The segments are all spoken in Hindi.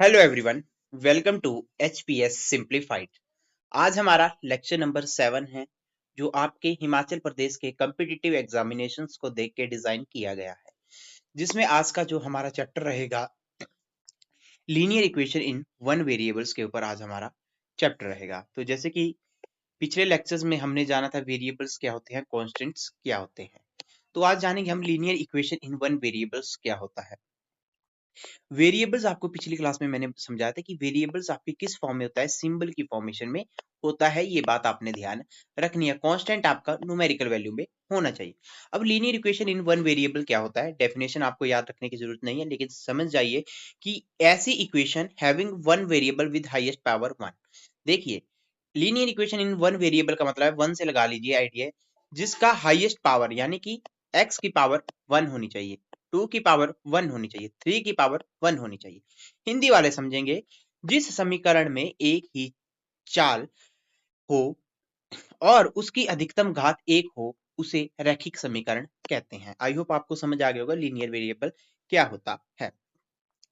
Hello everyone, welcome to HPS simplified. आज हमारा लेक्चर नंबर 7 है जो आपके हिमाचल प्रदेश के कॉम्पिटिटिव एग्जामिनेशंस को देख के डिजाइन किया गया है, जिसमें आज का जो हमारा चैप्टर रहेगा linear equation in one variables के ऊपर आज हमारा चैप्टर रहेगा। तो जैसे कि पिछले लेक्चर्स में हमने जाना था वेरिएबल्स क्या होते हैं, कॉन्स्टेंट्स क्या होते हैं, तो आज जानेंगे हम linear equation in one variables क्या होता है। वेरिएबल्स आपको पिछली क्लास में मैंने समझाया था कि वेरिएबल्स आपके किस फॉर्म में होता है, सिंबल की फॉर्मेशन में होता है। ये बात आपने ध्यान रखनी है। कांस्टेंट आपका न्यूमेरिकल वैल्यू में होना चाहिए। अब linear equation in one variable क्या होता है, डेफिनेशन आपको याद रखने की जरूरत नहीं है, लेकिन समझ जाइए कि ऐसी equation having one variable with highest power 1। देखिए, linear equation in one variable का मतलब है, वन से लगा लीजिए आइडिया, जिसका हाईएस्ट पावर यानी कि x की पावर 1 होनी चाहिए, 2 की पावर 1 होनी चाहिए, 3 की पावर 1 होनी चाहिए। हिंदी वाले समझेंगे, जिस समीकरण में एक ही चाल हो और उसकी अधिकतम घात 1 हो, उसे रैखिक समीकरण कहते हैं। आई होप आपको समझ आ गया होगा लीनियर वेरिएबल क्या होता है।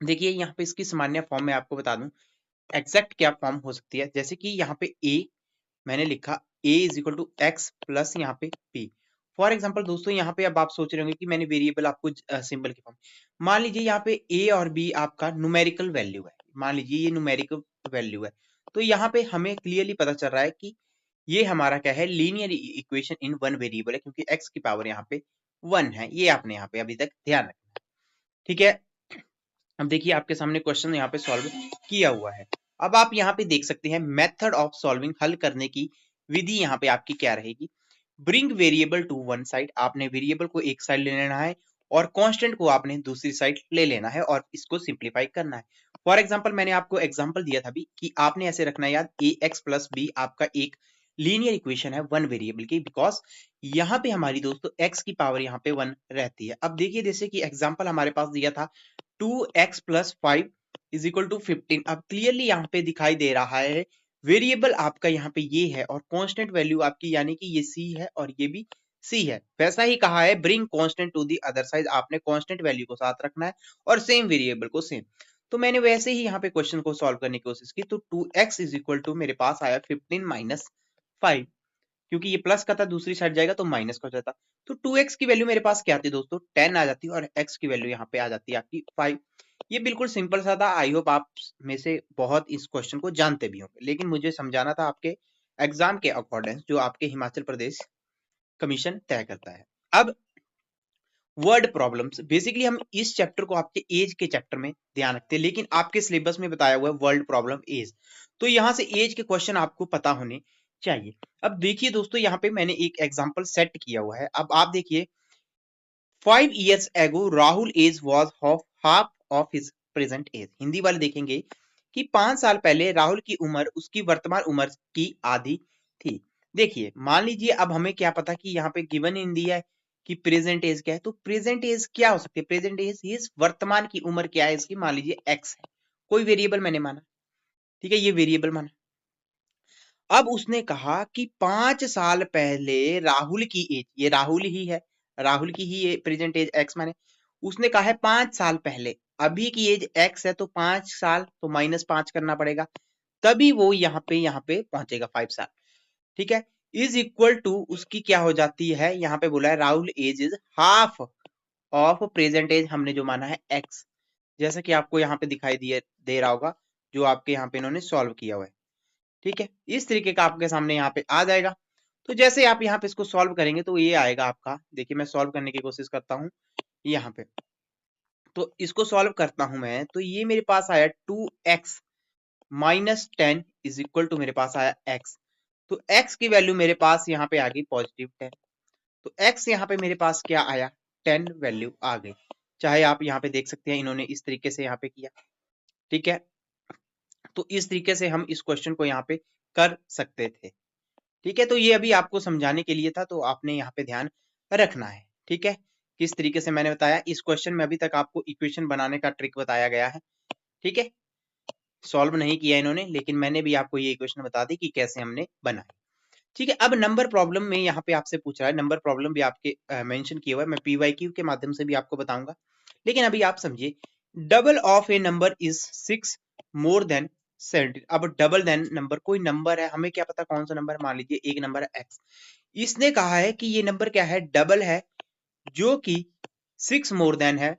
देखिए, यहाँ पे इसकी सामान्य फॉर्म में आपको बता दूं, एग्जैक्ट क्या फॉर्म हो सकती है। जैसे कि यहाँ पे a मैंने लिखा a is equal to x plus यहाँ पे p। फॉर एग्जाम्पल दोस्तों, यहाँ पे अब आप सोच रहे होंगे कि मैंने वेरिएबल आपको सिंबल की फॉर्म, मान लीजिए यहाँ पे a और b आपका न्यूमेरिकल वैल्यू है, मान लीजिए ये न्यूमेरिकल वैल्यू है, तो यहाँ पे हमें क्लियरली पता चल रहा है कि ये हमारा क्या है, linear equation in one variable है, क्योंकि x की पावर यहाँ पे 1 है। ये आपने यहाँ पे अभी तक ध्यान रखना है, ठीक है। अब देखिए, आपके सामने क्वेश्चन यहाँ पे सॉल्व किया हुआ है। अब आप यहाँ पे देख सकते हैं मेथड ऑफ सॉल्विंग, हल करने की विधि यहाँ पे आपकी क्या रहेगी। Bring variable to one side, आपने वेरिएबल को एक साइड ले लेना है और कांस्टेंट को आपने दूसरी साइड ले लेना है और इसको सिंप्लीफाई करना है। फॉर एग्जांपल, मैंने आपको एग्जांपल दिया था भी कि आपने ऐसे रखना है याद, ए एक्स प्लस बी आपका एक लीनियर इक्वेशन है वन वेरिएबल की, बिकॉज यहाँ पे हमारी दोस्तों x की पावर यहाँ पे 1 रहती है। अब देखिए, जैसे कि एग्जांपल हमारे पास दिया था 2x plus 5 is equal to 15। अब क्लियरली यहाँ पे दिखाई दे रहा है वेरिएबल आपका यहाँ पे ये है और कांस्टेंट वैल्यू आपकी यानी कि ये c है और ये भी c है। वैसा ही कहा है bring constant to the other side, आपने कांस्टेंट वैल्यू को साथ रखना है और सेम वेरिएबल को सेम। तो मैंने वैसे ही यहाँ पे क्वेश्चन को सॉल्व करने की कोशिश की, तो 2x इज इक्वल टू मेरे पास आया 15 माइनस 5, क्योंकि ये प्लस का था, दूसरी साइड जाएगा तो माइनस का हो जाता। तो 2x की वैल्यू मेरे पास क्या आती है दोस्तों, 10 आ जाती है और x की वैल्यू यहाँ पे आ जाती है आपकी 5। ये बिल्कुल सिंपल सा था। आई होप आप में से बहुत इस क्वेश्चन को जानते भी होंगे, लेकिन मुझे समझाना था आपके एग्जाम के अकॉर्डिंग जो आपके हिमाचल प्रदेश कमीशन तय करता है। अब वर्ड प्रॉब्लम्स, बेसिकली हम इस चैप्टर को आपके एज के चैप्टर में ध्यान रखते हैं, लेकिन आपके सिलेबस में बताया हुआ है वर्ल्ड प्रॉब्लम एज, तो यहां से एज के क्वेश्चन आपको पता होने चाहिए। अब देखिए दोस्तों, यहाँ पे मैंने एक एग्जांपल सेट किया हुआ है। अब आप देखिए, 5 years ago Rahul age was half of his present age. Hindi वाले देखेंगे कि 5 साल पहले राहुल की उम्र उसकी वर्तमान उम्र की आधी थी। देखिए, मान लीजिए अब हमें क्या पता कि यहाँ पे गिवन इन दिया है कि प्रेजेंट एज क्या है, तो प्रेजेंट एज क्या हो सकती है, प्रेजेंट एज इस वर्तमान की उम्र क्या है इसकी, मान लीजिए एक्स है, कोई वेरिएबल मैंने माना, ठीक है, ये वेरिएबल माना। अब उसने कहा कि 5 साल पहले राहुल की एज, ये राहुल ही है, राहुल की ही प्रेजेंट एज एक्स माने, उसने कहा है 5 साल पहले, अभी की एज एक्स है तो 5 साल तो -5 करना पड़ेगा, तभी वो यहाँ पे पहुंचेगा 5 साल, ठीक है। इज इक्वल टू उसकी क्या हो जाती है, यहाँ पे बोला है Rahul age is half of present age, हमने जो माना है एक्स, जैसा कि आपको यहाँ पे दिखाई दे रहा होगा, जो आपके यहाँ पे इन्होंने सॉल्व किया हुआ है, ठीक है। इस तरीके का आपके सामने यहाँ पे आ जाएगा। तो जैसे आप यहाँ पे इसको सॉल्व करेंगे तो ये आएगा आपका, देखिए मैं सॉल्व करने की कोशिश करता हूँ यहाँ पे, तो इसको सॉल्व करता हूं मैं, तो ये मेरे पास आया 2x minus 10 is equal to मेरे पास आया x। तो x की वैल्यू मेरे पास यहाँ पे आ गई पॉजिटिव 10, तो x यहाँ पे मेरे पास क्या आया, 10 वैल्यू आ गई। चाहे आप यहाँ पे देख सकते हैं इन्होंने इस तरीके से यहाँ पे किया, ठीक है। तो इस तरीके से हम इस क्वेश्चन को यहाँ पे कर सकते थे, ठीक है। तो ये अभी आपको समझाने के लिए था, तो आपने यहाँ पे ध्यान रखना है, ठीक है। किस तरीके से मैंने बताया, इस क्वेश्चन में अभी तक आपको इक्वेशन बनाने का ट्रिक बताया गया है, ठीक है। सॉल्व नहीं किया इन्होंने, लेकिन मैंने भी आपको ये इक्वेशन बता दी कि कैसे हमने बनाई, ठीक है। अब नंबर प्रॉब्लम में यहाँ पे आपसे पूछ रहा है, नंबर प्रॉब्लम भी आपके मेंशन किया हुआ है, मैं पीवाईक्यू के माध्यम से भी आपको बताऊंगा, लेकिन अभी आप समझिए, double of A number is 6 more than 17। अब डबल देन नंबर, कोई नंबर है, हमें क्या पता कौन सा नंबर है, मान लीजिए एक नंबर है x। इसने कहा है कि ये नंबर क्या है, डबल है, जो कि 6 मोर देन है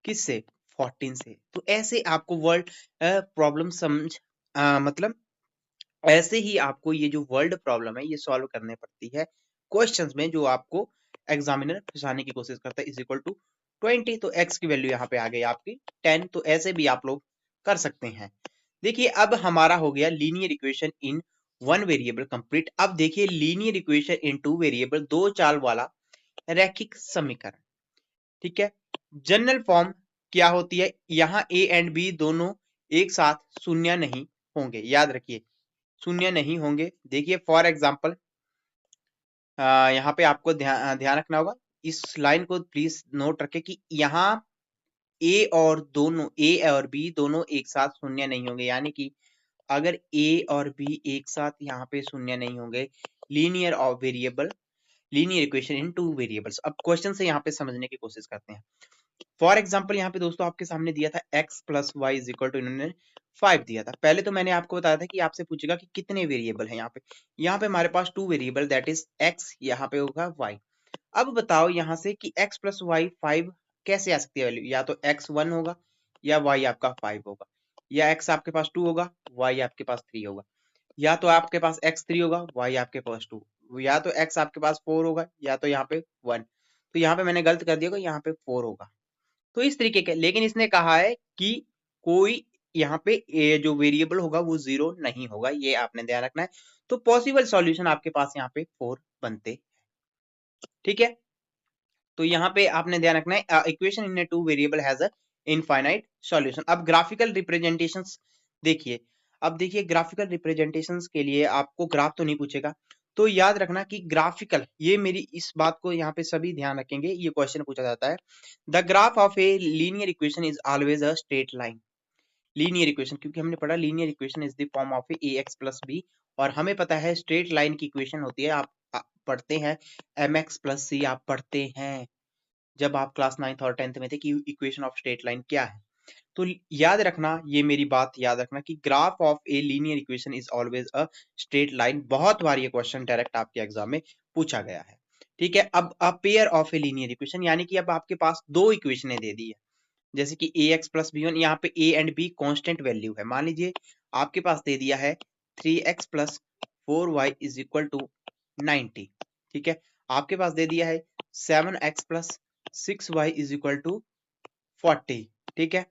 किससे, 14 से। तो ऐसे आपको वर्ल्ड प्रॉब्लम समझ मतलब ऐसे ही आपको ये जो वर्ल्ड प्रॉब्लम है ये सॉल्व करने पड़ती है क्वेश्चंस में, जो आपको एग्जामिनर फंसाने की कोशिश करता है। इज इक्वल टू 20, तो x की वैल्यू यहाँ पे आ गई आपकी 10। तो ऐसे भी आप लोग कर सकते हैं। देखिए अब हमारा हो गया linear equation in one variable complete. अब देखिए linear equation in two variable, दो चाल वाला रैखिक समीकरण। ठीक है, जनरल फॉर्म क्या होती है, यहाँ a एंड b दोनों एक साथ शून्य नहीं होंगे, याद रखिए शून्य नहीं होंगे। देखिए फॉर एग्जाम्पल यहाँ पे आपको ध्यान रखना होगा, इस लाइन को प्लीज नोट रखें कि यहाँ ए और बी दोनों एक साथ शून्य नहीं होंगे, यानी कि अगर ए और बी एक साथ यहाँ पे शून्य नहीं होंगे, लीनियर और variable, linear equation in two variables. अब क्वेश्चन से यहाँ पे समझने की कोशिश करते हैं। फॉर एग्जाम्पल यहाँ पे दोस्तों आपके सामने दिया था x plus y is equal to, इन्होंने 5 दिया था। पहले तो मैंने आपको बताया था कि आपसे पूछेगा कि कितने वेरिएबल हैं। यहाँ पे हमारे पास 2 वेरिएबल, दैट इज x, यहाँ पे होगा y। अब बताओ यहाँ से कि x प्लस वाई 5 कैसे आ सकती है वैल्यू, या तो x 1 होगा या y आपका 5 होगा, या x आपके पास 2 होगा, y आपके पास 3 होगा, या तो आपके पास x 3 होगा, y आपके पास 2, या तो x आपके पास 4 होगा, या तो यहाँ पे 1। तो यहाँ पे मैंने गलत कर दिया, यहाँ पे 4 होगा। तो इस तरीके के, लेकिन इसने कहा है कि कोई यहाँ पे जो वेरिएबल होगा वो 0 नहीं होगा, ये आपने ध्यान रखना है। तो पॉसिबल सॉल्यूशन आपके पास यहाँ पे 4 बनते हैं। ठीक है, तो यहाँ पे आपने ध्यान रखना है equation in two variable has a infinite solution. अब ग्राफिकल रिप्रेजेंटेशंस देखिए, अब देखिए ग्राफिकल रिप्रेजेंटेशंस के लिए आपको ग्राफ तो नहीं पूछेगा, तो याद रखना कि ग्राफिकल, ये मेरी इस बात को यहाँ पे सभी ध्यान रखेंगे, ये क्वेश्चन पूछा जाता है। The graph of a linear equation is always a straight line. Linear equation, क्योंकि हमने पढ़ा linear equation is the form of a x plus b, और हमें पता है स्ट्रेट लाइन की इक्वेशन होती है, आप पढ़ते हैं एम एक्स प्लस सी, आप पढ़ते हैं जब आप क्लास 9th और 10th में थे कि इक्वेशन ऑफ स्ट्रेट लाइन क्या है। तो याद रखना, ये मेरी बात याद रखना कि graph of a linear equation is always a straight line. बहुत बार ये क्वेश्चन डायरेक्ट आपके एग्जाम में पूछा गया है। ठीक है, अब a pair of a linear equation, यानी कि अब आपके पास दो इक्वेशनें दे दी है, जैसे कि a x plus b one, यहाँ पे a and b constant value है। मान लीजिए आपके पास दे दिया है 3x plus 4y is equal to 90। ठीक है, आपके पास दे दिया है 7x plus 6y is equal to 40। ठीक है,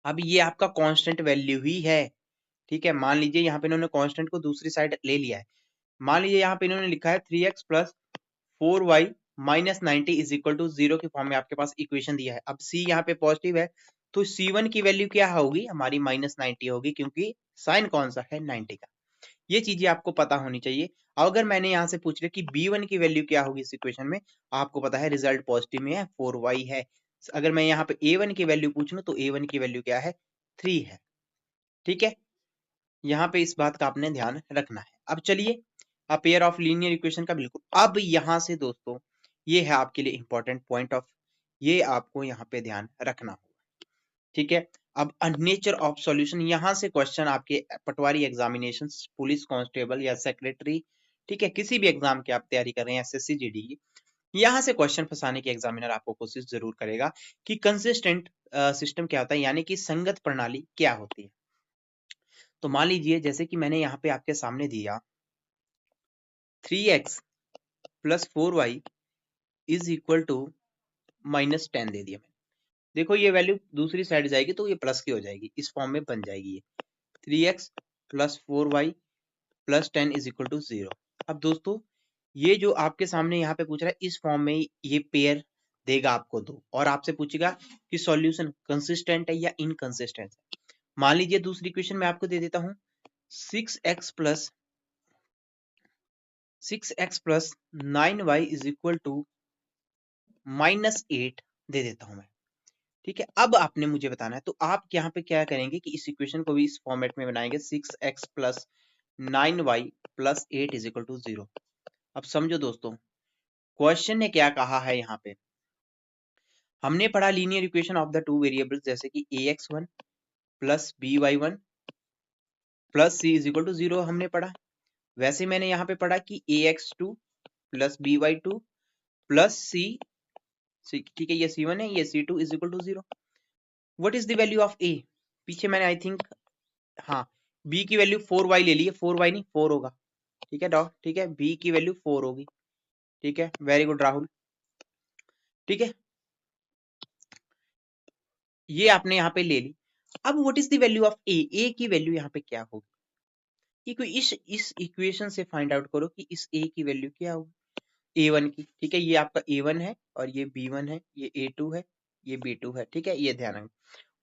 अब ये आपका कांस्टेंट वैल्यू ही है। ठीक है, मान लीजिए यहाँ पे इन्होंने कांस्टेंट को दूसरी साइड ले लिया है। मान लीजिए यहाँ पे इन्होंने लिखा है 3x plus 4y minus 90 is equal to 0 के फॉर्म में आपके पास इक्वेशन दिया है। अब c यहाँ पे पॉजिटिव है, तो c1 की वैल्यू क्या होगी, हमारी माइनस 90 होगी, क्योंकि साइन कौन सा है, 90 का। ये चीजें आपको पता होनी चाहिए। अगर मैंने यहाँ से पूछ लिया कि b1 की वैल्यू क्या होगी इस इक्वेशन में, आपको पता है रिजल्ट पॉजिटिव में है, 4y है। अगर मैं यहाँ पे a1 की वैल्यू पूछ लूं तो a1 की वैल्यू क्या है, 3 है। ठीक है, यहाँ पे इस बात का आपने ध्यान रखना है। अब चलिए अब पेयर ऑफ लीनियर इक्वेशन का बिल्कुल, अब यहाँ से दोस्तों ये है आपके लिए इंपॉर्टेंट पॉइंट ऑफ, ये आपको यहाँ पे ध्यान रखना होगा। ठीक है, अब नेचर ऑफ सॉल्यूशन, यहाँ से क्वेश्चन आपके पटवारी एग्जामिनेशन, पुलिस कांस्टेबल या सेक्रेटरी, ठीक है, किसी भी एग्जाम की आप तैयारी कर रहे हैं, एसएससी जीडी, यहाँ से क्वेश्चन फंसाने की एग्जामिनर आपको कोशिश जरूर करेगा कि कंसिस्टेंट सिस्टम क्या होता है, यानी कि संगत प्रणाली क्या होती है। तो मान लीजिए जैसे कि मैंने यहाँ पे आपके सामने दिया 3x plus 4y is equal to minus 10 दे दिया मैंने। देखो ये वैल्यू दूसरी साइड जाएगी तो ये प्लस की हो जाएगी, इस फॉर्म में बन जाएगी ये 3x plus 4y plus 10 is equal to 0। अब दोस्तों ये जो आपके सामने यहाँ पे पूछ रहा है, इस फॉर्म में ये पेयर देगा आपको दो, और आपसे पूछेगा कि सॉल्यूशन कंसिस्टेंट है या इनकंसिस्टेंट है। मान लीजिए दूसरी इक्वेशन में आपको दे देता हूँ 6x plus 9y is equal to minus 8 दे देता हूं मैं। ठीक है, अब आपने मुझे बताना है, तो आप यहाँ पे क्या करेंगे कि इस इक्वेशन को भी इस फॉर्मेट में बनाएंगे 6x plus 9y plus 8 is equal to 0। अब समझो दोस्तों क्वेश्चन ने क्या कहा है, यहाँ पे हमने पढ़ा linear equation of the two variables, जैसे कि ax1 plus by1 plus c is equal to 0 हमने पढ़ा। वैसे मैंने यहाँ पे पढ़ा कि ax2 plus by2 plus c, ठीक है, ये c1 है, ये c2 is equal to 0। What is the value of a? पीछे मैंने आई थिंक, हाँ, b की वैल्यू 4y ले ली है, 4y नहीं 4 होगा, ठीक है डॉट, ठीक है, b की वैल्यू 4 होगी, ठीक है, वेरी गुड राहुल, ठीक है, ये आपने यहाँ पे ले ली। अब what is the value of a की वैल्यू यहाँ पे क्या होगी? इस इक्वेशन से फाइंड आउट करो कि इस a की वैल्यू क्या होगी, a1 की, ठीक है, ये आपका a1 है और ये b1 है, ये a2 है, ये b2 है, ठीक है, ये ध्यान रखना।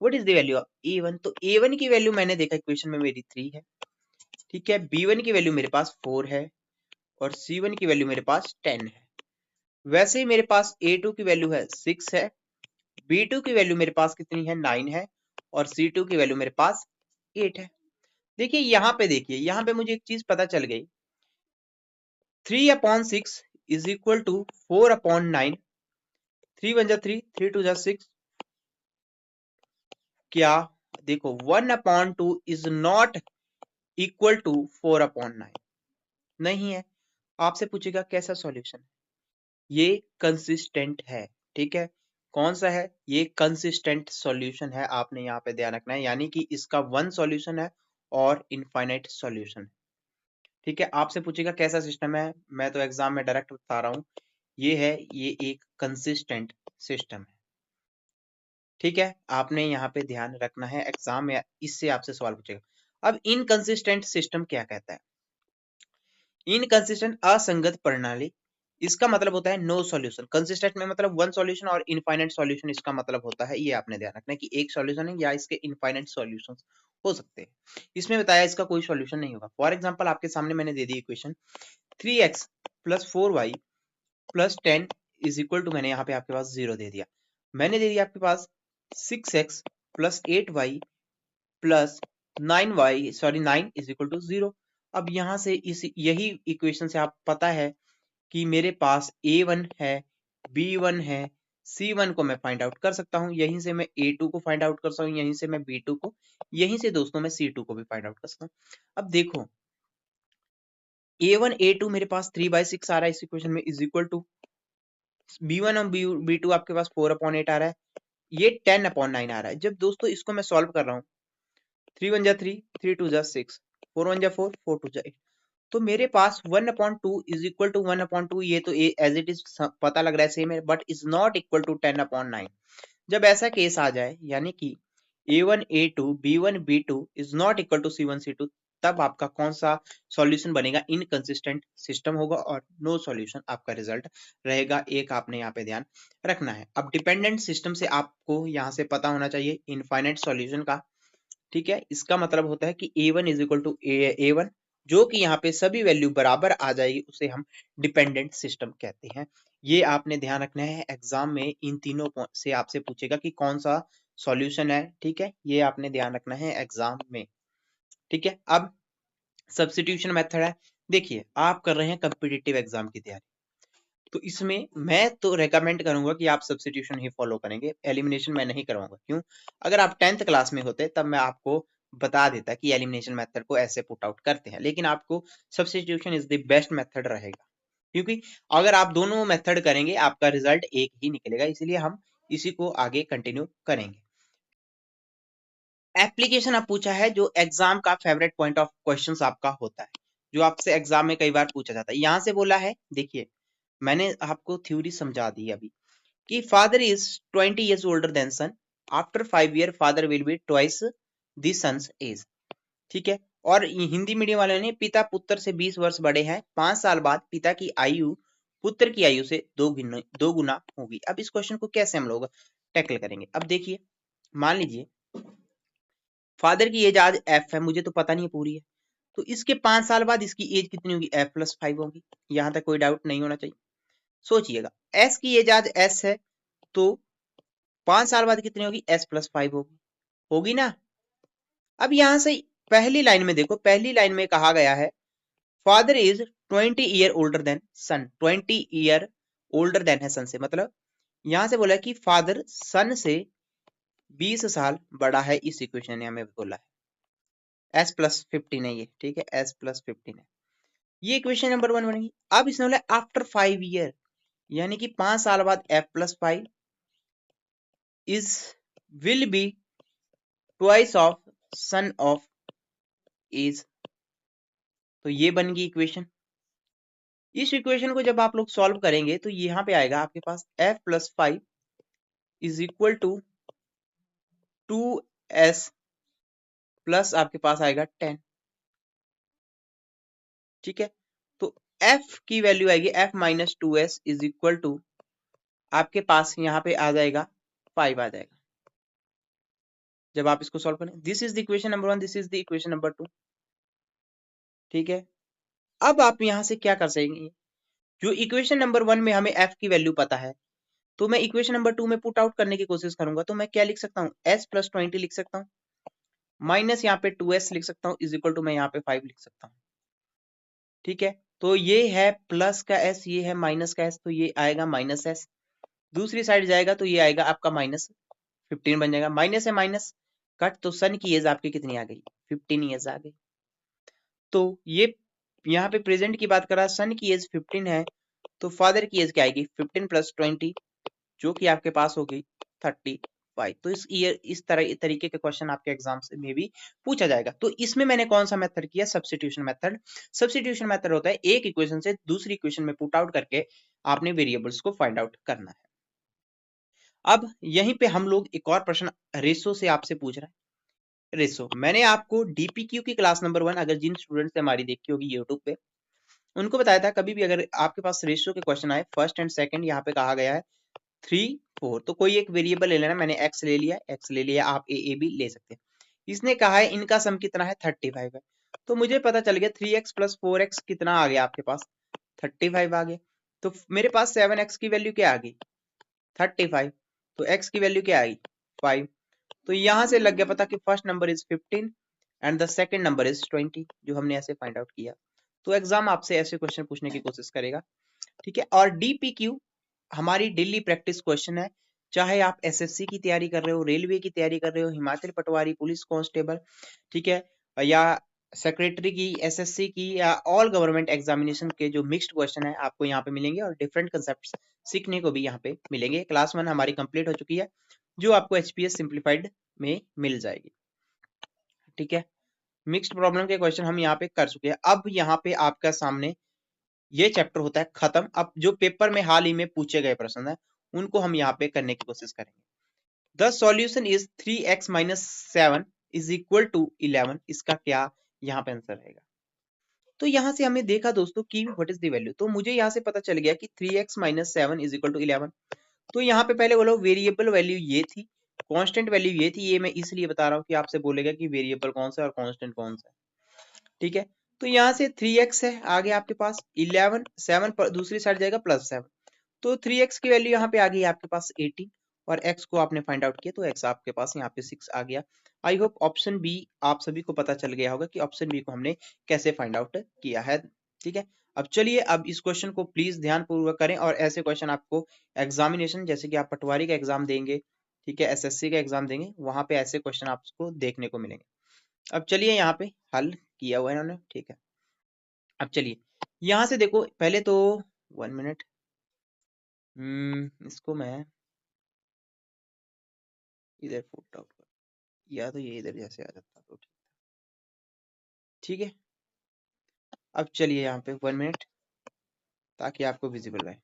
What is the value of a1? तो a1 की वैल्यू मैंने देखा इक्वेशन में मेरी 3 है, ठीक है, b1 की वैल्यू मेरे पास 4 है और c1 की वैल्यू मेरे पास 10 है। वैसे ही मेरे पास a2 की वैल्यू है 6 है, b2 की वैल्यू मेरे पास कितनी है 9 है और c2 की वैल्यू मेरे पास 8 है। देखिए यहाँ पे, देखिए यहाँ पे मुझे एक चीज पता चल गई, 3/6 इज इक्वल टू 4/9, 3 1 जा 3, 3 2 जा 6, क्या देखो 1/2 इज नॉट इक्वल टू 4/9, नहीं है। आपसे पूछेगा कैसा सॉल्यूशन है, ये कंसिस्टेंट है, ठीक है, कौन सा है, ये कंसिस्टेंट सॉल्यूशन है, आपने यहाँ पे ध्यान रखना है, यानी कि इसका वन सॉल्यूशन है और इनफाइनाइट सॉल्यूशन है, ठीक है। आपसे पूछेगा कैसा सिस्टम है, मैं तो एग्जाम में डायरेक्ट बता रहा हूँ, ये है, ये एक कंसिस्टेंट सिस्टम है, ठीक है, आपने यहाँ पे ध्यान रखना है, एग्जाम में इससे आपसे सवाल पूछेगा। अब इनकंसिस्टेंट सिस्टम क्या कहता है? इनकंसिस्टेंट असंगत प्रणाली, इसका मतलब होता है नो सॉल्यूशन। कंसिस्टेंट में मतलब वन सॉल्यूशन और इनफाइनाइट सॉल्यूशन इसका मतलब होता है, ये आपने ध्यान रखना है कि एक सॉल्यूशन है या इसके इनफाइनाइट सॉल्यूशन हो सकते हैं। इसमें बताया इसका कोई सॉल्यूशन नहीं होगा। फॉर एग्जांपल आपके सामने मैंने दे दी equation 3x plus 4y plus 10 is equal to, मैंने यहाँ पे आपके पास 0 दे दिया, मैंने दे दिया आपके पास 6x plus 8y plus 9 is equal to 0। अब यहाँ से इस यही इक्वेशन से आप पता है कि मेरे पास a1 है, b1 है, c1 को मैं फाइंड आउट कर सकता हूँ, यहीं से मैं a2 को फाइंड आउट कर सकता हूँ, यहीं से मैं b2 को, यहीं से दोस्तों मैं c2 को भी फाइंड आउट कर सकता हूँ। अब देखो a1 a2 मेरे पास 3/6 आ रहा है इस इक्वेशन में, इज इक्वल टू b1 और b2 आपके पास 4/8 आ रहा है, ये 10/9 आ रहा है। जब दोस्तों इसको मैं सॉल्व कर रहा हूँ, 3 1 जा 3, 3 2 जा 6, 4 1 जा 4, 4 2 जा 8, तो मेरे पास 1/2 इज इक्वल टू 1/2, ये तो एज इट इज पता लग रहा है सेम है, but is not equal to 10/9। जब ऐसा केस आ जाए, यानी कि a1 a2 b1 b2 is not equal to c1 c2, तब आपका कौन सा सॉल्यूशन बनेगा, इनकंसिस्टेंट सिस्टम होगा और नो सॉल्यूशन आपका रिजल्ट रहेगा। एक आपने यहाँ पे ध्यान रखना है। अब डिपेंडेंट सिस्टम से आपको यहाँ से पता होना चाहिए इनफाइनाइट सॉल्यूशन का, ठीक है, इसका मतलब होता है कि a1 is equal to a1, जो कि यहाँ पे सभी वैल्यू बराबर आ जाएगी, उसे हम डिपेंडेंट सिस्टम कहते हैं। ये आपने ध्यान रखना है, एग्जाम में इन तीनों से आपसे पूछेगा कि कौन सा सॉल्यूशन है, ठीक है, ये आपने ध्यान रखना है एग्जाम में, ठीक है। अब सब्स्टिट्यूशन मेथड है, देखिए आप कर रहे हैं कॉम्पिटिटिव एग्जाम की तैयारी, तो इसमें मैं तो रेकमेंड करूंगा कि आप सब्स्टिट्यूशन ही फॉलो करेंगे, एलिमिनेशन मैं नहीं करवाऊंगा। क्यों? अगर आप 10th क्लास में होते तब मैं आपको बता देता कि एलिमिनेशन मेथड को ऐसे पुट आउट करते हैं, लेकिन आपको substitution is the best method रहेगा, क्योंकि अगर आप दोनों मेथड करेंगे आपका रिजल्ट एक ही निकलेगा, इसलिए हम इसी को आगे कंटिन्यू करेंगे। एप्लीकेशन अब पूछा है, जो एग्जाम का फेवरेट पॉइंट ऑफ क्वेश्चंस आपका होता है, जो आपसे एग्जाम में कई बार पूछा जाता है। यहां से बोला है, देखिए मैंने आपको थ्योरी समझा दी अभी कि father is 20 years older than son, after 5 year father will be twice the son's age, ठीक है। और हिंदी मीडियम वाले ने पिता पुत्र से 20 वर्ष बड़े हैं, 5 साल बाद पिता की आयु पुत्र की आयु से दो गुना होगी। अब इस क्वेश्चन को कैसे हम लोग टैकल करेंगे? अब देखिए, मान लीजिए फादर की एज आज एफ है, मुझे तो पता नहीं पूरी है, तो इसके 5 साल बाद इसकी एज कितनी होगी, f+5 होगी, यहां तक कोई डाउट नहीं होना चाहिए। सोचिएगा, एस की एज आज एस है, तो 5 साल बाद कितनी होगी, s+5 होगी, होगी ना। अब यहां से पहली लाइन में देखो, पहली लाइन में कहा गया है father is 20 year older than son, 20 year older than है सन से, मतलब यहां से बोला कि फादर सन से 20 साल बड़ा है, इस इक्वेशन ने हमें बोला है। s+15 है ये, ठीक है, s+15 है। ये इक्वेशन नंबर 1 बनेगी। अब इसने बोला आफ्टर 5 ईयर, यानी कि 5 साल बाद f+5 is will be twice of son of age. तो ये बन गई इक्वेशन। इस इक्वेशन को जब आप लोग सॉल्व करेंगे तो यहाँ पे आएगा आपके पास f+5 is equal to 2s plus आपके पास आएगा 10, ठीक है। तो f की वैल्यू आएगी f-2s इज इक्वल टू आपके पास यहाँ पे आ जाएगा 5 आ जाएगा जब आप इसको सॉल्व करें। This is the equation number 1, this is the equation number 2, ठीक है। अब आप यहाँ से क्या कर सकेंगे, जो इक्वेशन नंबर 1 में हमें f की वैल्यू पता है, तो मैं इक्वेशन नंबर 2 में पुट आउट करने की कोशिश करूंगा। तो मैं क्या लिख सकता हूँ, s+20 लिख सकता हूँ, माइनस यहाँ पे 2s लिख सकता हूँ, इज इक्वल टू मैं यहाँ पे 5 लिख सकता हूँ, ठीक है। तो ये है प्लस का s, ये है माइनस का s, तो ये आएगा माइनस s। दूसरी साइड जाएगा तो ये आएगा आपका -15 बन जाएगा। माइनस है माइनस कट, तो सन की एज आपकी कितनी आ गई, 15 ईयर्स आ गई। तो ये यहाँ पे प्रेजेंट की बात कर रहा है, सन की एज 15 है, तो फादर की एज क्या आएगी 15 + 20, जो कि आपके पास होगी 35। तो इस तरीके के क्वेश्चन आपके एग्जाम से में भी पूछा जाएगा। तो इसमें मैंने कौन सा मेथड किया, सब्स्टिट्यूशन मेथड। सब्स्टिट्यूशन मेथड होता है एक इक्वेशन से दूसरी इक्वेशन में पुट आउट करके आपने वेरिएबल्स को फाइंड आउट करना है। अब यहीं पे हम लोग एक और प्रश्न रेशो से आपसे पूछ रहा है। रेशो मैंने आपको डीपीक्यू की क्लास नंबर 1, अगर जिन स्टूडेंट्स ने हमारी देखी होगी यूट्यूब पे, उनको बताया था कभी भी अगर आपके पास रेशियो के क्वेश्चन आए, फर्स्ट एंड सेकंड यहाँ पे कहा गया है 3, 4, तो कोई एक वेरिएबल ले लेना। मैंने x ले लिया, आप a भी ले सकते हैं। इसने कहा है इनका सम कितना है, 35 है। तो मुझे पता चल गया 3x + 4x कितना आ गया आपके पास, 35 आ गया। तो मेरे पास 7x की वैल्यू क्या आ गई, 35। तो x की वैल्यू क्या आई, 5। तो यहां से लग गया पता कि first number is 15 and the second number is 20, जो हमने ऐसे फाइंड आउट किया। तो एग्जाम आपसे ऐसे क्वेश्चन पूछने की कोशिश करेगा, ठीक है। और डीपीक्यू हमारी डेली प्रैक्टिस क्वेश्चन है, चाहे आप एसएससी की तैयारी कर रहे हो, रेलवे की तैयारी कर रहे हो, हिमाचल पटवारी, पुलिस कांस्टेबल, ठीक है, या सेक्रेटरी की, एसएससी की, या ऑल गवर्नमेंट एग्जामिनेशन के जो मिक्स्ड क्वेश्चन है आपको यहाँ पे मिलेंगे, और डिफरेंट कंसेप्ट सीखने को भी यहाँ पे मिलेंगे। क्लास 1 हमारी कंप्लीट हो चुकी है, जो आपको एचपीएस सिंप्लीफाइड में मिल जाएगी, ठीक है। मिक्स्ड प्रॉब्लम के क्वेश्चन हम यहाँ पे कर चुके हैं। अब यहाँ पे आपका सामने ये चैप्टर होता है खत्म। अब जो पेपर में हाल ही में पूछे गए प्रश्न है, उनको हम यहाँ पे करने की कोशिश करेंगे। The solution is 3x - 7 is equal to 11। इसका क्या यहाँ पे आंसर रहेगा। तो यहाँ से हमने देखा दोस्तों कि व्हाट इज द वैल्यू, तो मुझे यहाँ से पता चल गया कि 3x - 7 इज इक्वल टू 11। तो यहाँ पे पहले बोलो वेरिएबल वैल्यू ये थी, कांस्टेंट वैल्यू ये थी। ये मैं इसलिए बता रहा हूँ कि आपसे बोलेगा कि वेरिएबल कौन सा है और कांस्टेंट कौन सा है, ठीक है। तो यहाँ से 3x है, आगे आपके पास 11, 7 पर दूसरी साइड जाएगा +7, तो 3x की वैल्यू यहाँ पे आ गई आपके पास 18, और x को आपने फाइंड आउट किया तो x आपके पास यहाँ पे 6 आ गया। आई होप ऑप्शन बी आप सभी को पता चल गया होगा कि ऑप्शन बी को हमने कैसे फाइंड आउट किया है, ठीक है। अब चलिए, अब इस क्वेश्चन को प्लीज ध्यान पूर्वक करें, और ऐसे क्वेश्चन आपको एग्जामिनेशन, जैसे कि आप पटवारी का एग्जाम देंगे, ठीक है, एसएससी का एग्जाम देंगे, वहां पे ऐसे क्वेश्चन आपको देखने को मिलेंगे। अब चलिए, यहाँ पे हल किया हुआ है इन्होंने, ठीक है। अब चलिए यहाँ से देखो, पहले तो 1 मिनट, इसको मैं इधर पुट आउट कर, या तो ये इधर जैसे आ जाता तो ठीक है। अब चलिए यहाँ पे 1 मिनट, ताकि आपको विजिबल रहे।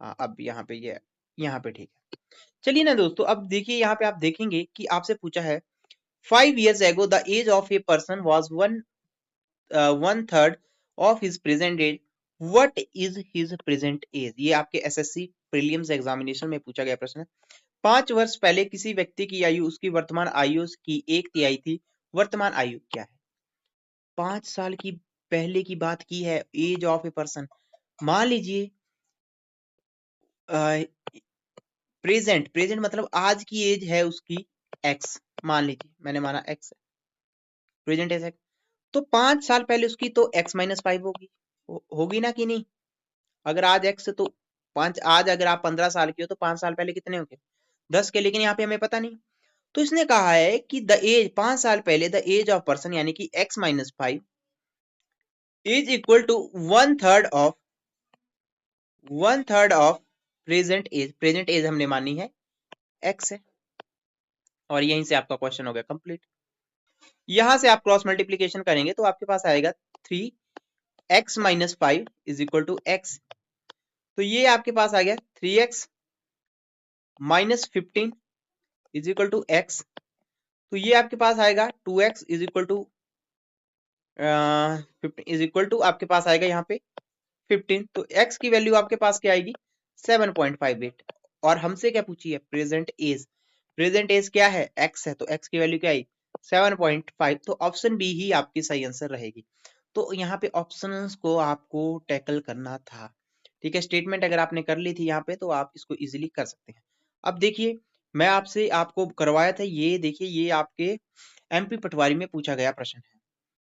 हाँ, अब यहाँ पे ये यहाँ पे ठीक है। चलिए ना दोस्तों, अब देखिए यहाँ पे आप देखेंगे कि आपसे पूछा है 5 years ago the age of a person was 1/3 of his present age. What is his present age? ये आपके एसएससी प्रीलिम्स एग्जामिनेशन में पूछा गया प्रश्न है। 5 वर्ष पहले किसी व्यक्ति की आयु उसकी वर्तमान आयु की 1/3 थी। वर्तमान आयु क्या है, 5 साल की पहले की बात की है। एज ऑफ ए पर्सन, मान लीजिए प्रेजेंट, प्रेजेंट मतलब आज की एज है उसकी x, मान लीजिए मैंने माना x है, प्रेजेंट एज x। तो 5 साल पहले उसकी तो x - 5 होगी, होगी ना कि नहीं। अगर आज x है तो 5, आज अगर आप 15 साल की हो तो 5 साल पहले कितने होंगे, 10 के, लेकिन यहाँ पे हमें पता नहीं। तो इसने कहा है कि द एज 5 साल पहले द एज ऑफ पर्सन यानी कि x minus 5 is equal to one third of present age हमने मानी है x है, और यहीं से आपका क्वेश्चन हो गया कंप्लीट। यहां से आप क्रॉस मल्टीप्लीकेशन करेंगे तो आपके पास आएगा 3x minus 5 is equal to x। तो ये आपके पास आ गया 3x minus 15 is equal to x। तो ये आपके पास आएगा 2x is equal to 15 is equal to आपके पास आएगा यहाँ पे 15। तो x की वैल्यू आपके पास क्या आएगी 7.58। और हमसे क्या पूछी है प्रेजेंट एज क्या है x है, तो x की वैल्यू क्या आई 7.5। तो ऑप्शन बी ही आपकी सही आंसर रहेगी। तो यहाँ पे ऑप्शंस को आपको टैकल करना था, ठीक है। स्टेटमेंट अगर आपने कर ली थी यहाँ पे तो आप इसको इजीली कर सकते हैं। अब देखिए मैं आपसे आपको करवाया था, ये देखिए ये आपके एमपी पटवारी में पूछा गया प्रश्न है,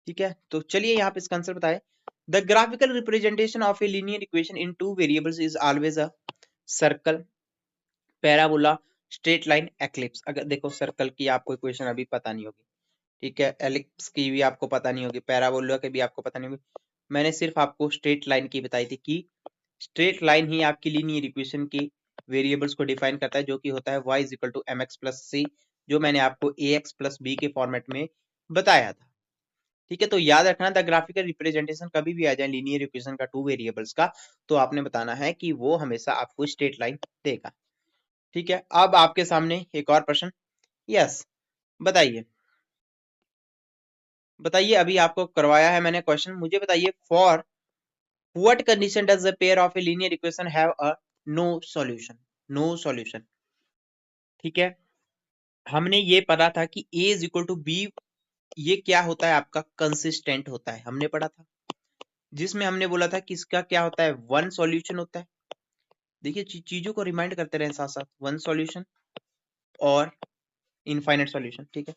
ठीक है। तो चलिए यहाँ पे इसका आंसर बताए। The graphical representation of a linear equation in two variables is always a circle, parabola, straight line, eclipse. अगर देखो सर्कल की आपको इक्वेशन अभी पता नहीं होगी, ठीक है, एलिप्स की भी आपको पता नहीं होगी, पैराबोला की भी आपको पता नहीं होगी। मैंने सिर्फ आपको स्ट्रेट लाइन की बताई थी कि स्ट्रेट लाइन ही आपकी लीनियर इक्वेशन की वेरिएबल्स को डिफाइन करता है, जो कि होता है y is equal to M X plus C, जो मैंने आपको ए एक्स प्लस बी के फॉर्मेट में बताया था, ठीक है। तो याद रखना द ग्राफिकल रिप्रेजेंटेशन कभी भी आ जाए लीनियर इक्वेशन का टू वेरिएबल्स का, तो आपने बताना है कि वो हमेशा आपको स्ट्रेट लाइन देगा, ठीक है। अब आपके सामने एक और प्रश्न, यस बताइए बताइए अभी आपको करवाया है मैंने क्वेश्चन, मुझे बताइए for what condition does the pair of a linear equation have a no solution, ठीक है। हमने ये पढ़ा था कि a is equal to b, ये क्या होता है आपका कंसिस्टेंट होता है, हमने पढ़ा था, जिसमें हमने बोला था कि इसका क्या होता है वन सॉल्यूशन होता है। देखिए चीजों को रिमाइंड करते रहे साथ साथ, वन सॉल्यूशन और इनफाइनाइट सॉल्यूशन, ठीक है।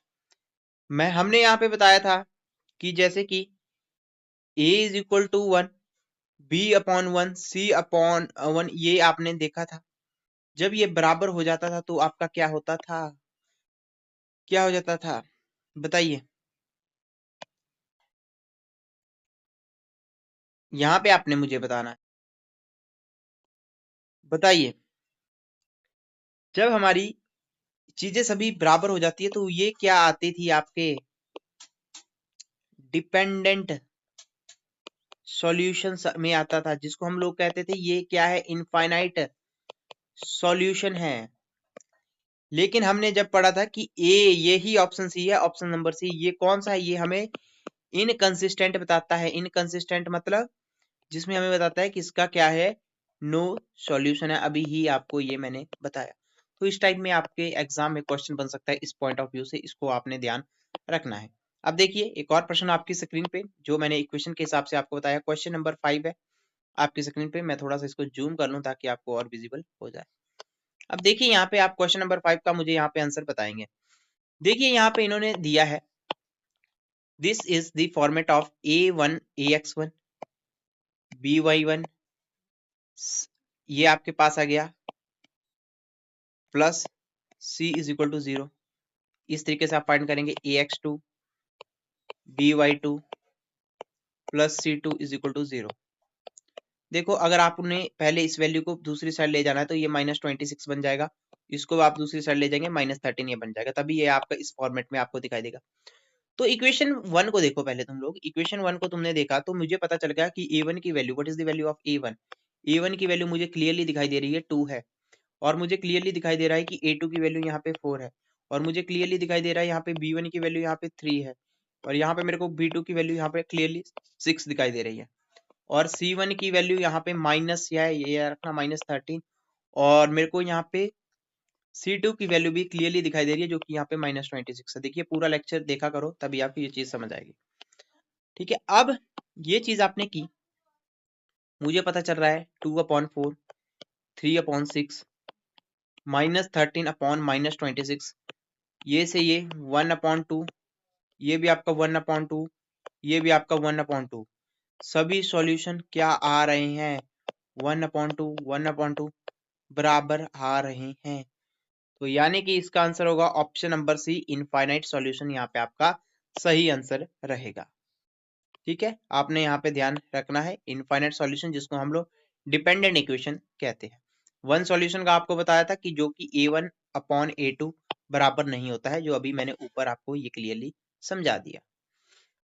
हमने यहाँ पे बताया था कि जैसे कि a is equal to 1, b upon 1, c upon 1, ये आपने देखा था। जब ये बराबर हो जाता था तो आपका क्या होता था, क्या हो जाता था बताइए। यहाँ पे आपने मुझे बताना है, बताइए। जब हमारी चीजें सभी बराबर हो जाती है तो ये क्या आती थी आपके डिपेंडेंट सॉल्यूशन में आता था, जिसको हम लोग कहते थे ये क्या है इनफाइनाइट सॉल्यूशन है। लेकिन हमने जब पढ़ा था कि ए यही ऑप्शन सी है, ऑप्शन नंबर सी, ये कौन सा है, ये हमें इनकंसिस्टेंट बताता है। इनकंसिस्टेंट मतलब जिसमें हमें बताता है कि इसका क्या है नो सॉल्यूशन है, अभी ही आपको ये मैंने बताया। तो इस टाइप में आपके एग्जाम में क्वेश्चन बन सकता है, इस पॉइंट ऑफ व्यू से इसको आपने ध्यान रखना है। अब देखिए एक और प्रश्न आपकी स्क्रीन पे, जो मैंने इक्वेशन के हिसाब से आपको बताया, क्वेश्चन नंबर 5 है आपकी स्क्रीन पे। मैं थोड़ा सा इसको जूम कर लूं ताकि आपको और विजिबल हो जाए। अब देखिए यहाँ पे आप क्वेश्चन नंबर 5 का मुझे यहाँ पे आंसर बताएंगे। देखिए यहाँ पे इन्होंने दिया है this is the format of a1 ax1 by1, ये आपके पास आ गया plus c is equal to 0। इस तरीके से आप फाइंड करेंगे ax2 by2 plus c2 is equal to 0। देखो अगर आपने पहले इस वैल्यू को दूसरी साइड ले जाना है तो ये -26 बन जाएगा, इसको आप दूसरी साइड ले जाएंगे -13 ये बन जाएगा, तभी ये आपका इस फॉर्मेट में आपको दिखाई देगा। तो इक्वेशन 1 को देखो पहले तुम लोग, इक्वेशन 1 को तुमने देखा तो मुझे पता चल गया कि a1 की value, what is the value of a1, a1 की वैल्यू मुझे क्लियरली दिखाई दे रही है 2 है, और मुझे क्लियरली दिखाई दे रहा है कि a2 की वैल्यू यहाँ पे 4 है, और मुझे क्लियरली दिखाई दे रहा है यहाँ पे b1 की वैल्यू यहाँ पे 3 है, और यहाँ पे मेरे को b2 की वैल्यू यहाँ पे क्लियरली 6 दिखाई दे रही है, और C1 की वैल्यू यहाँ पे माइनस है, ये रखना -13, और मेरे को यहाँ पे C2 की वैल्यू भी क्लियरली दिखाई दे रही है जो कि यहाँ पे -26 है। देखिए पूरा लेक्चर देखा करो तभी आपको ये चीज समझ आएगी, ठीक है। अब ये चीज आपने की, मुझे पता चल रहा है 2/4, 3/6, -13 अपॉन -26, ये से ये 1/2, ये भी आपका 1/2, ये भी आपका 1/2, सभी सॉल्यूशन क्या आ रहे हैं 1/2 1/2 बराबर आ रहे हैं। तो यानी कि इसका आंसर होगा option number C, infinite solution यहाँ पे आपका सही आंसर रहेगा। ठीक है, आपने यहाँ पे ध्यान रखना है इनफाइनाइट सॉल्यूशन जिसको हम लोग डिपेंडेंट इक्वेशन कहते हैं। वन सॉल्यूशन का आपको बताया था कि जो कि A1/A2 बराबर नहीं होता है, जो अभी मैंने ऊपर आपको ये क्लियरली समझा दिया।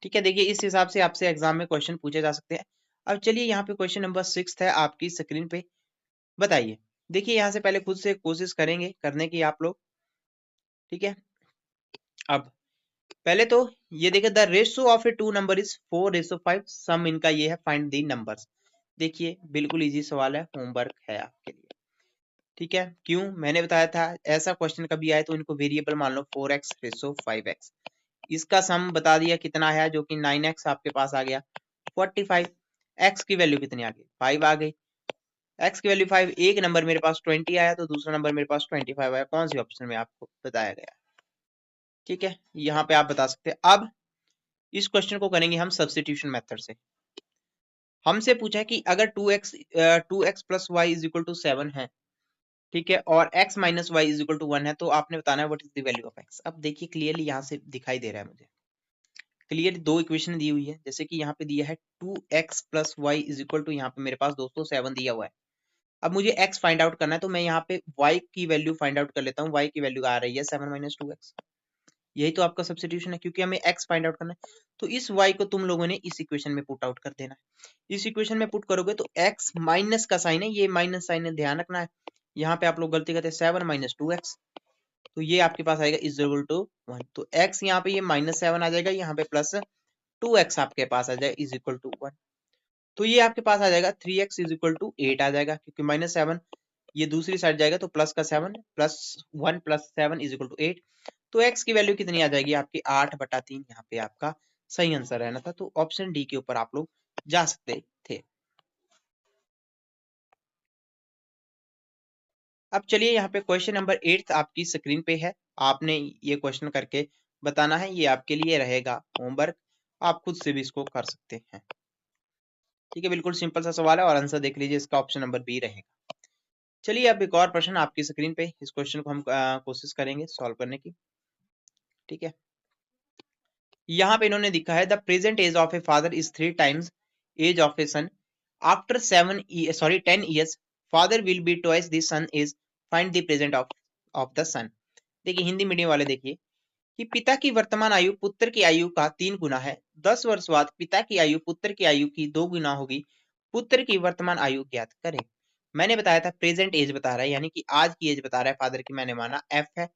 ठीक है, देखिए इस हिसाब से आपसे एग्जाम में क्वेश्चन पूछे जा सकते हैं। अब चलिए यहाँ पे क्वेश्चन नंबर 6 है आपकी स्क्रीन पे, बताइए। देखिए यहाँ से पहले खुद से कोशिश करेंगे करने की आप लोग। ठीक है, अब पहले तो ये देखिए the ratio of a two number is 4:5, sum इनका ये है, फाइंड दी नंबर्स। देखिए बिल्कुल इजी सवाल है, होमवर्क है आपके लिए। ठीक है, क्यों मैंने बताया था ऐसा क्वेश्चन कभी आए तो इनको वेरिएबल मान लो 4x/5x। इसका सम बता दिया कितना है, जो कि 9x आपके पास आ गया 45। x की वैल्यू कितनी आ गई 5 आ गई। x की वैल्यू 5, एक नंबर मेरे पास 20 आया तो दूसरा नंबर मेरे पास 25 आया। कौन सी ऑप्शन में आपको बताया गया। ठीक है, यहाँ पे आप बता सकते हैं। अब इस क्वेश्चन को करेंगे हम सब्स्टिट्यूशन मेथड से। हमसे पूछा है कि अगर 2x plus y is equal to 7 है, ठीक है, और x minus y is equal to 1 है, तो आपने बताना है what is the value of x। अब देखिए क्लियरली यहाँ से दिखाई दे रहा है मुझे, क्लियर दो इक्वेशन दी हुई है। जैसे कि यहाँ पे दिया है 2x plus y is equal to, यहाँ पे मेरे पास दोस्तों 7 दिया हुआ है। अब मुझे x फाइंड आउट करना है, तो मैं यहाँ पे y की वैल्यू फाइंड आउट कर लेता हूँ। y की वैल्यू आ रही है 7 माइनस 2x, यही तो आपका सब्स्टिट्यूशन है, क्योंकि हमें x फाइंड आउट करना है। तो इस y को तुम लोगों ने इस इक्वेशन में पुट आउट कर देना है। इस इक्वेशन में पुट करोगे तो x माइनस का साइन है, ये माइनस साइन है, ध्यान रखना है। यहाँ पे आप लोग गलती करते हैं 7 माइनस 2x, तो ये आपके पास आएगा इज इक्वल टू 1। तो x यहाँ पे ये -7 आ जाएगा, यहाँ पे प्लस 2x आपके पास आ जाएगा इज इक्वल टू 1। तो ये आपके पास आ जाएगा 3x इज इक्वल टू 8 आ जाएगा, क्योंकि -7 ये दूसरी साइड जाएगा तो प्लस का 7 plus 1 plus 7 is equal to 8। तो x की वैल्यू कितनी आ जाएगी आपकी 8/3। यहाँ पे आपका सही आंसर रहना था, तो ऑप्शन डी के ऊपर आप लोग जा सकते थे। अब चलिए यहाँ पे क्वेश्चन नंबर 8 आपकी स्क्रीन पे है, आपने ये क्वेश्चन करके बताना है। ये आपके लिए रहेगा होमवर्क, आप खुद से भी इसको कर सकते हैं। ठीक है, बिल्कुल सिंपल सा सवाल है और आंसर देख लीजिए, इसका ऑप्शन नंबर बी रहेगा। चलिए अब एक और प्रश्न आपकी स्क्रीन पे, इस क्वेश्चन को हम कोशिश करेंगे सॉल्व करने की। ठीक है, यहाँ पे इन्होंने लिखा है the present age of a father is 3 times age of a son after 10 years father will be twice the son age, find the present of the son. देखिए हिंदी मीडियम वाले देखिए कि पिता की वर्तमान आयु पुत्र की आयु का 3 गुना है। 10 वर्ष बाद पिता की आयु पुत्र की आयु की 2 गुना होगी। पुत्र की वर्तमान आयु ज्ञात करें। मैंने बताया था प्रेजेंट एज बता रहा है, यानी कि आज की एज बता रहा है फादर की, मैंने माना एफ है,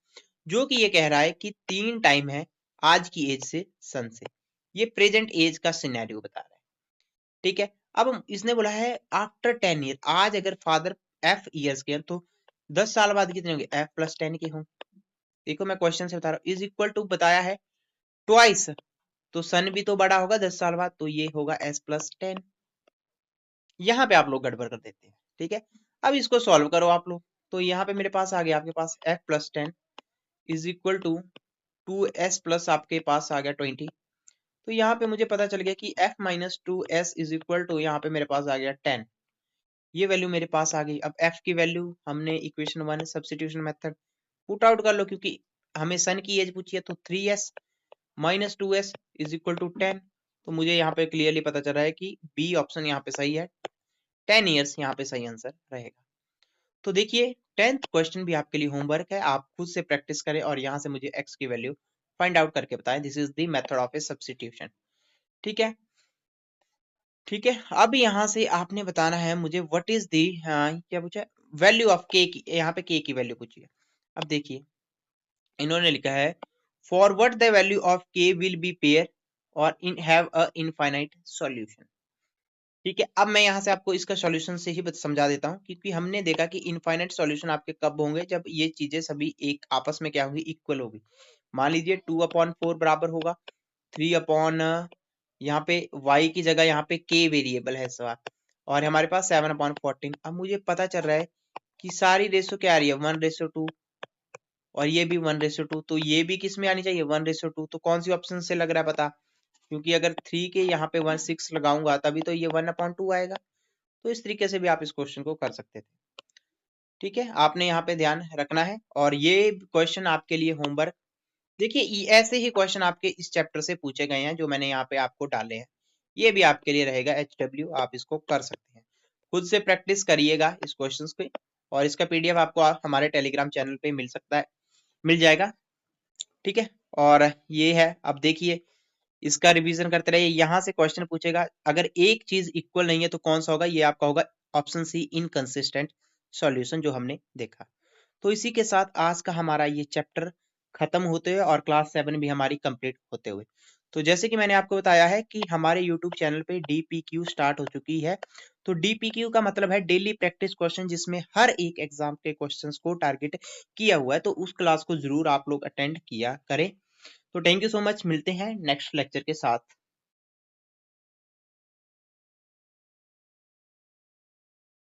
जो कि ये कह रहा है कि 3 टाइम है आज की एज से सन से। ये प्रेजेंट एज का सिनेरियो बता रहा है। ठीक है, अब इसने बोला है आफ्टर 10 ईयर, आज अगर फादर एफ ईयर्स के हैं तो 10 साल बाद कितने होंगे एफ प्लस 10 के होंगे। देखो मैं क्वेश्चन से बता रहा हूँ, इज इक्वल टू बताया है ट्वाइस, तो सन भी तो बड़ा होगा 10 साल बाद, तो ये होगा एस प्लस 10। यहाँ पे आप लोग गड़बड़ कर देते हैं। ठीक है, अब इसको सॉल्व करो आप लोग, तो यहाँ पे मेरे पास आ गया आपके पास F plus 10 is equal to 2s plus आपके पास आ गया 20। तो यहाँ पे मुझे पता चल गया कि f minus 2s is equal to, यहाँ पे मेरे पास आ गया 10। ये वैल्यू मेरे पास आ गई। अब f की वैल्यू हमने equation 1 substitution method put out कर लो, क्योंकि हमें सन की एज पूछी है, तो 3s minus 2s is equal to 10। तो मुझे यहाँ पे क्लियरली पता चल रहा है कि बी ऑप्शन यहाँ पे सही है, 10 ईयर्स यहाँ पे सही आंसर रहेगा। तो देखिए 10th क्वेश्चन भी आपके लिए होमवर्क है, आप खुद से प्रैक्टिस करें और यहाँ से मुझे x की वैल्यू फाइंड आउट करके बताएं। This is the method of A substitution. ठीक है, ठीक है, अब यहाँ से आपने बताना है मुझे व्हाट इज दी, क्या पूछा, वैल्यू ऑफ k की, यहाँ पे k की वैल्यू पूछी है। अब देखिए इन्होंने लिखा है for what the value of k will be pair और इन हैव अ इनफाइनाइट सॉल्यूशन। ठीक है, अब मैं यहाँ से आपको इसका सॉल्यूशन से ही समझा देता हूँ, क्योंकि हमने देखा कि इनफाइनाइट सॉल्यूशन आपके कब होंगे, जब ये चीजें सभी एक आपस में क्या होंगी, इक्वल होगी। मान लीजिए 2/4 बराबर होगा 3 अपॉन, यहाँ पे y की जगह यहाँ पे k वेरिएबल है सवाल, और हमारे पास 7/14। अब मुझे पता चल रहा है कि सारी रेशो क्या आ रही है 1:2, और ये भी 1:2, तो ये भी किस में आनी चाहिए 1:2। तो कौन सी ऑप्शन से लग रहा है बता, क्योंकि अगर 3 के यहाँ पे 1/6 लगाऊंगा तभी तो ये 1/2 आएगा। तो इस तरीके से भी आप इस क्वेश्चन को कर सकते थे। ठीक है, आपने यहाँ पे ध्यान रखना है और ये क्वेश्चन आपके लिए होमवर्क। देखिए ऐसे ही क्वेश्चन आपके इस चैप्टर से पूछे गए हैं जो मैंने यहाँ पे आपको डाले हैं। ये भी आपके लिए रहेगा HW, आप इसको कर सकते हैं। खुद से प्रैक्टिस करिएगा इस क्वेश्चंस पे और इसका PDF आपको हमारे टेलीग्राम चैनल पे मिल जाएगा। ठीक है, और ये है, अब देखिए इसका रिवीजन करते रहिए। यहाँ से क्वेश्चन पूछेगा, अगर एक चीज इक्वल नहीं है तो कौन सा होगा, ये आपका होगा ऑप्शन सी, इनकंसिस्टेंट सॉल्यूशन, जो हमने देखा। तो इसी के साथ आज का हमारा ये चैप्टर खत्म होते हुए और क्लास 7 भी हमारी कंप्लीट होते हुए, तो जैसे कि मैंने आपको बताया है कि हमारे यूट्यूब चैनल पे DPQ स्टार्ट हो चुकी है। तो DPQ का मतलब है डेली प्रैक्टिस क्वेश्चन, जिसमें हर एक एग्जाम के क्वेश्चंस को टारगेट किया हुआ है। तो उस क्लास को जरूर आप लोग अटेंड किया करें। तो थैंक यू सो मच, मिलते हैं नेक्स्ट लेक्चर के साथ।